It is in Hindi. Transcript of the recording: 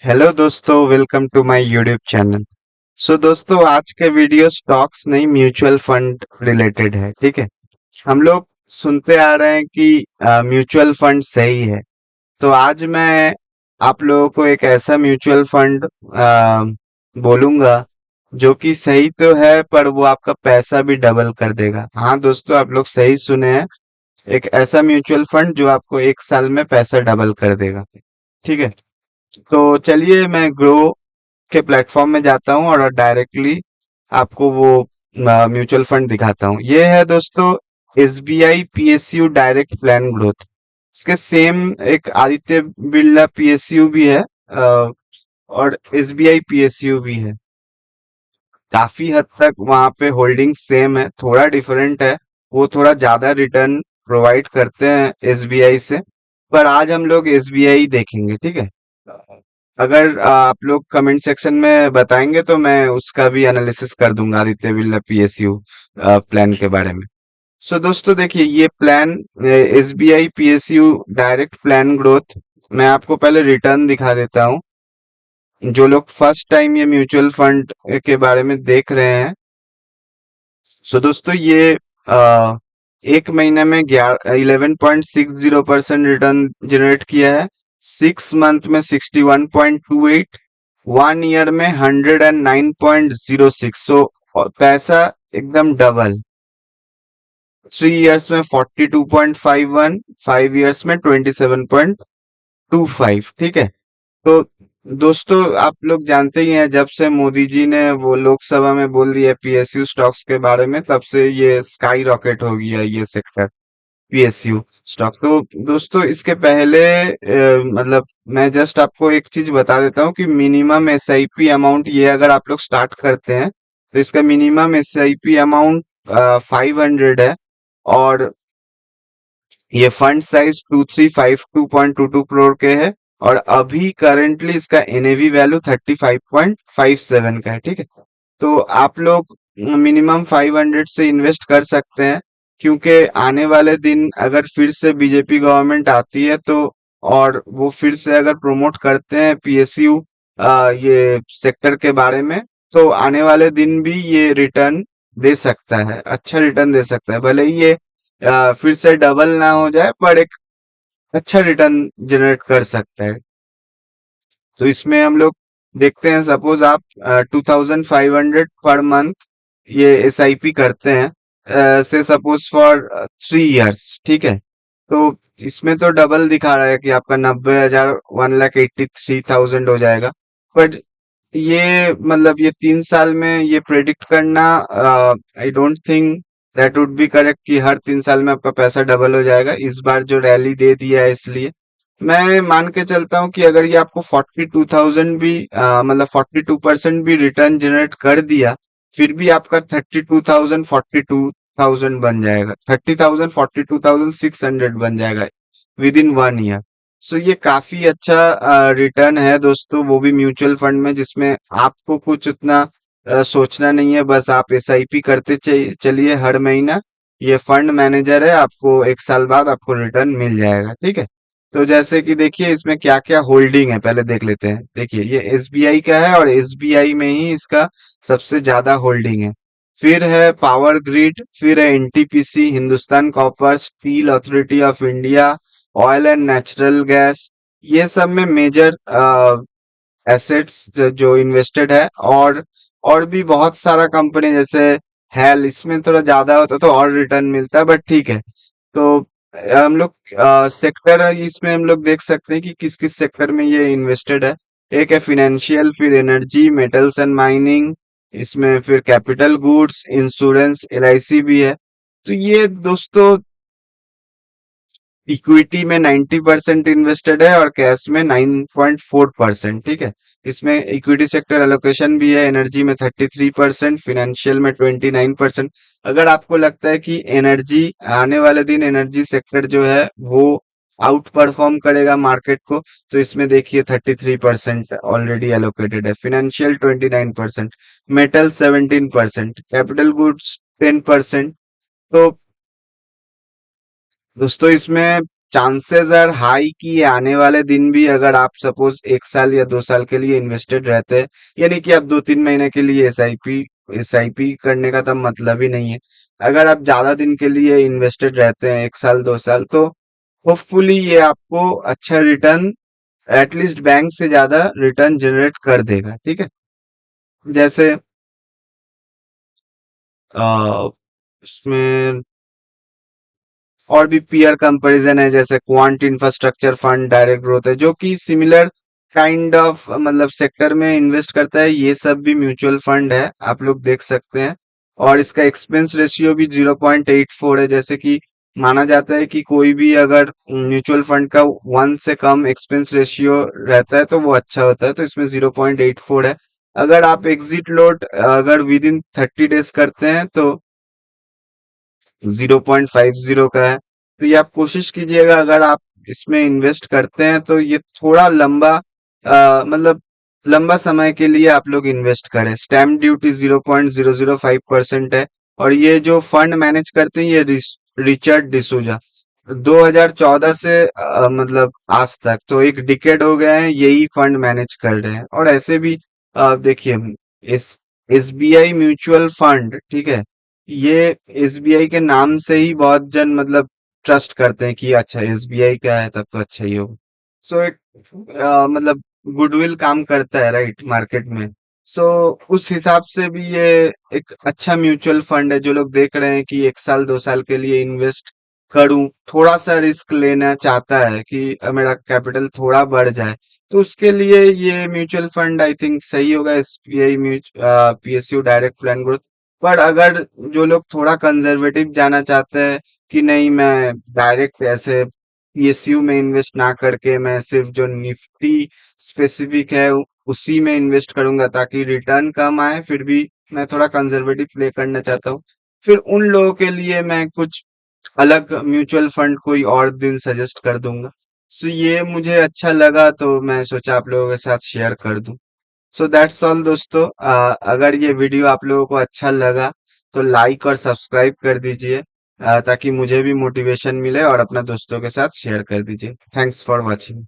हेलो दोस्तों, welcome to my YouTube channel. So दोस्तों, आज के वीडियो स्टॉक्स नहीं, म्यूचुअल फंड रिलेटेड है। ठीक है। हम लोग सुनते आ रहे हैं कि म्यूचुअल फंड सही है। तो आज मैं आप लोगों को एक ऐसा म्यूचुअल फंड बोलूंगा जो कि सही तो है, पर वो आपका पैसा भी डबल कर देगा। हाँ दोस्तों, आप लोग सही सुने हैं। एक ऐसा म्यूचुअल फंड जो आपको 1 साल में पैसा डबल कर देगा। ठीक है। तो चलिए, मैं ग्रो के प्लेटफॉर्म में जाता हूँ और डायरेक्टली आपको वो म्यूचुअल फंड दिखाता हूँ। ये है दोस्तों SBI PSU direct plan growth. इसके सेम एक आदित्य बिरला PSU भी है, और SBI PSU भी है। काफी हद तक वहां पे होल्डिंग सेम है, थोड़ा डिफरेंट है। वो थोड़ा ज्यादा रिटर्न प्रोवाइड करते हैं SBI से। पर आज हम लोग SBI देखेंगे। ठीक है। अगर आप लोग कमेंट सेक्शन में बताएंगे तो मैं उसका भी एनालिसिस कर दूंगा, आदित्य बिरला PSU प्लान के बारे में। सो दोस्तों देखिए, ये plan SBI PSU direct plan growth. मैं आपको पहले रिटर्न दिखा देता हूँ। जो लोग फर्स्ट टाइम ये म्यूचुअल फंड के बारे में देख रहे हैं, सो दोस्तों ये आ, एक महीने में 11.60% रिटर्न जनरेट किया है। 6 मंथ में 61.28। 1 ईयर में 109.06। सो पैसा एकदम डबल। 3 इयर्स में 42.51। 5 इयर्स में 27.25। ठीक है। तो दोस्तों, आप लोग जानते ही हैं, जब से मोदी जी ने वो लोकसभा में बोल दिया PSU स्टॉक्स के बारे में, तब से ये स्काई रॉकेट हो गया ये सेक्टर, PSU स्टॉक। तो दोस्तों, इसके पहले मतलब मैं जस्ट आपको एक चीज बता देता हूँ कि मिनिमम SIP अमाउंट, ये अगर आप लोग स्टार्ट करते हैं तो इसका मिनिमम SIP अमाउंट 500 है। और ये फंड साइज 2352.22 करोड़ के है। और अभी करेंटली इसका NAV वैल्यू 35.57 का है। ठीक है। तो आप लोग मिनिमम 500 से इन्वेस्ट कर सकते हैं, क्योंकि आने वाले दिन अगर फिर से बीजेपी गवर्नमेंट आती है तो, और वो फिर से अगर प्रमोट करते हैं PSU ये सेक्टर के बारे में, तो आने वाले दिन भी ये रिटर्न दे सकता है, अच्छा रिटर्न दे सकता है। भले ही ये फिर से डबल ना हो जाए, पर एक अच्छा रिटर्न जनरेट कर सकता है। तो इसमें हम लोग देखते हैं, सपोज आप 2500 पर मंथ ये SIP करते हैं, से सपोज फॉर 3 इयर्स। ठीक है। तो इसमें तो डबल दिखा रहा है कि आपका 90,000 1,83,000 हो जाएगा। बट ये मतलब ये 3 साल में ये प्रेडिक्ट करना, I don't think that would be correct कि हर 3 साल में आपका पैसा डबल हो जाएगा। इस बार जो रैली दे दिया है, इसलिए मैं मान के चलता हूँ कि अगर ये आपको 42,000 भी मतलब 42% भी रिटर्न जनरेट कर दिया, फिर भी आपका 32,000 42,000 बन जाएगा, 30,000 42,600 बन जाएगा विद इन 1 ईयर। सो ये काफी अच्छा रिटर्न है दोस्तों, वो भी म्यूचुअल फंड में, जिसमें आपको कुछ उतना सोचना नहीं है। बस आप SIP करते चलिए हर महीना। ये फंड मैनेजर है, आपको 1 साल बाद आपको रिटर्न मिल जाएगा। ठीक है। तो जैसे कि देखिए, इसमें क्या क्या होल्डिंग है पहले देख लेते हैं। देखिए, ये SBI का है और SBI में ही इसका सबसे ज्यादा होल्डिंग है। फिर है पावर ग्रिड, फिर है NTPC, Hindustan copper, steel authority of India, oil and natural gas. ये सब में मेजर एसेट्स जो इन्वेस्टेड है। और भी बहुत सारा कंपनी, जैसे हेल, इसमें थोड़ा ज्यादा होता तो और रिटर्न मिलता है, बट ठीक है। तो हम लोग सेक्टर इसमें हम लोग देख सकते हैं कि किस किस सेक्टर में ये इन्वेस्टेड है। एक है फिनेंशियल, फिर एनर्जी, मेटल्स एंड माइनिंग, इसमें फिर कैपिटल गुड्स, इंश्योरेंस, LIC भी है। तो ये दोस्तों इक्विटी में 90% इन्वेस्टेड है और कैश में 9.4%। ठीक है। इसमें इक्विटी सेक्टर एलोकेशन भी है, एनर्जी में 33%, फिनेंशियल में 29%। अगर आपको लगता है कि एनर्जी आने वाले दिन एनर्जी सेक्टर जो है वो आउट परफॉर्म करेगा मार्केट को, तो इसमें देखिए 33% ऑलरेडी एलोकेटेड है, फिनेंशियल 29%, मेटल 17%, कैपिटल गुड्स 10%। तो दोस्तों, इसमें चांसेस आर हाई कि ये आने वाले दिन भी, अगर आप सपोज 1 साल या 2 साल के लिए इन्वेस्टेड रहते हैं, यानी कि आप 2-3 महीने के लिए एसआईपी करने का तो मतलब ही नहीं है। अगर आप ज्यादा दिन के लिए इन्वेस्टेड रहते हैं, 1 साल 2 साल, तो होपफुली ये आपको अच्छा रिटर्न, एटलीस्ट बैंक से ज्यादा रिटर्न जनरेट कर देगा। ठीक है। जैसे आ, इसमें और भी पीयर कंपैरिजन है, जैसे quant infrastructure fund, direct growth है, जो कि सिमिलर काइंड ऑफ मतलब सेक्टर में इन्वेस्ट करता है। ये सब भी म्यूचुअल फंड है, आप लोग देख सकते हैं। और इसका एक्सपेंस रेशियो भी 0.84 है। जैसे कि माना जाता है कि कोई भी अगर म्यूचुअल फंड का 1 से कम एक्सपेंस रेशियो रहता है तो वो अच्छा होता है, तो इसमें 0.84 है। अगर आप एग्जिट लोड अगर विद इन 30 डेज करते हैं तो 0.50 का है। तो ये आप कोशिश कीजिएगा, अगर आप इसमें इन्वेस्ट करते हैं तो ये थोड़ा लंबा मतलब लंबा समय के लिए आप लोग इन्वेस्ट करें। स्टैम्प ड्यूटी 0.005% है। और ये जो फंड मैनेज करते हैं, ये रिचर्ड डिसूजा, 2014 से मतलब आज तक तो एक डिकेड हो गया है यही फंड मैनेज कर रहे हैं। और ऐसे भी देखिए, इस एसबीआई म्यूचुअल फंड, ठीक है, ये एसबीआई के नाम से ही बहुत जन मतलब ट्रस्ट करते हैं कि अच्छा एसबीआई का है तब तो अच्छा ही होगा। सो एक मतलब गुडविल काम करता है, राइट, मार्केट में। सो उस हिसाब से भी ये एक अच्छा म्यूचुअल फंड है। जो लोग देख रहे हैं कि 1 साल 2 साल के लिए इन्वेस्ट करूं, थोड़ा सा रिस्क लेना चाहता है कि मेरा कैपिटल थोड़ा बढ़ जाए, तो उसके लिए ये म्यूचुअल फंड आई थिंक सही होगा, SBI PSU direct plan growth. पर अगर जो लोग थोड़ा कंजर्वेटिव जाना चाहते हैं कि नहीं, मैं डायरेक्ट ऐसे पीएसयू में इन्वेस्ट ना करके मैं सिर्फ जो निफ्टी स्पेसिफिक है उसी में इन्वेस्ट करूंगा ताकि रिटर्न कम आए, फिर भी मैं थोड़ा कंजर्वेटिव प्ले करना चाहता हूँ, फिर उन लोगों के लिए मैं कुछ अलग म्यूचुअल फंड कोई और दिन सजेस्ट कर दूंगा। सो ये मुझे अच्छा लगा तो मैं सोचा आप लोगों के साथ शेयर कर दूं। सो दैट्स ऑल दोस्तों। अगर ये वीडियो आप लोगों को अच्छा लगा तो लाइक और सब्सक्राइब कर दीजिए, ताकि मुझे भी मोटिवेशन मिले, और अपना दोस्तों के साथ शेयर कर दीजिए। Thanks for watching.